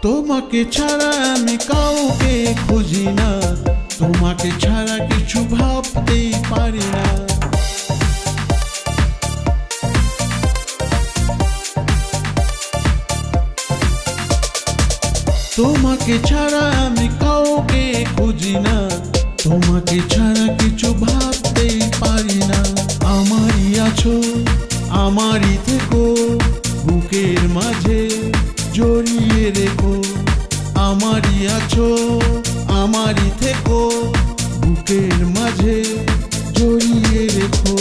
তোমাকে ছাড়া আমি কাউকে খুঁজি না, তোমাকে ছাড়া কিছু ভাবতেই পারি না। তোমাকে ছাড়া আমি কাউকে খুঁজি না, তোমাকে ছাড়া কিছু ভাবতেই পারি না। আমারই আছো, আমারই থেকো, বুকের মাঝে জড়িয়ে রেখো। আমারই আছো, আমারই থেকো, বুকের মাঝে জড়িয়ে রেখো।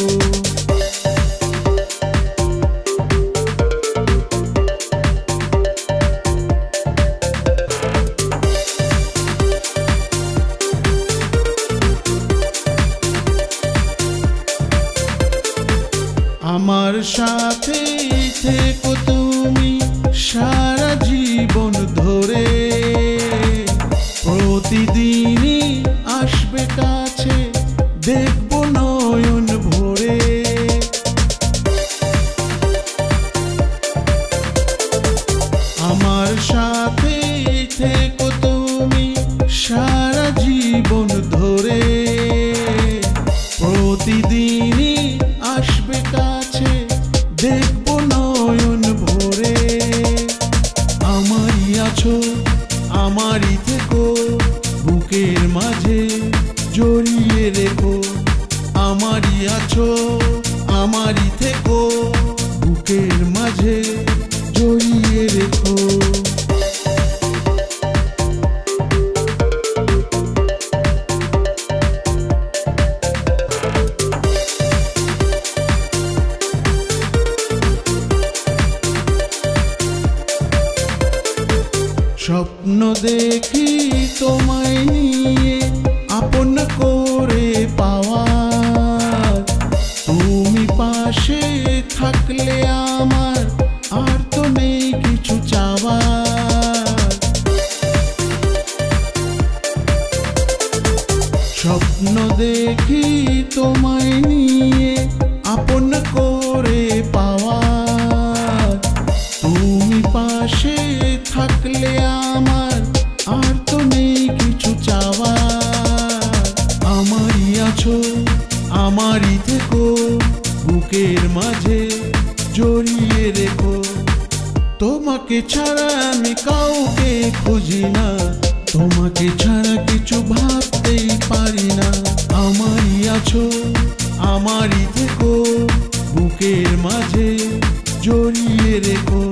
আমার সাথে থেকো তুমি সারা জীবন ধরে, প্রতিদিনই আসবে কাছে, দেখবো নয়ন ভরে। আমার সাথে থেকো তুমি সারা জীবন ধরে, প্রতিদিনই আসবে কাছে, দেখবো নয়ন ভরে। আমারই আছো, আমারই থেকো, বুকের মাঝে জড়িয়ে রেখো। আমারই আছো, আমারই থেকো, বুকের মাঝে জড়িয়ে রেখো। স্বপ্ন দেখি তোমায় নিয়ে আপন করে পাওয়ার, তুমি পাশে থাকলে আমার আর তো নেই কিছু চাওয়ার। স্বপ্ন দেখি তোমায় নিয়ে আপন করে পাওয়ার, তুমি পাশে থাকলে আমার আর তো নেই কিছু চাওয়ার। আমারই আছো, আমারই থেকো, বুকের মাঝে জড়িয়ে রেখো। তোমাকে ছাড়া আমি কাউকে খুঁজি না, তোমাকে ছাড়া কিছু ভাবতেই পারি না। আমারই আছো, আমারই থেকো, বুকের মাঝে জড়িয়ে রেখো।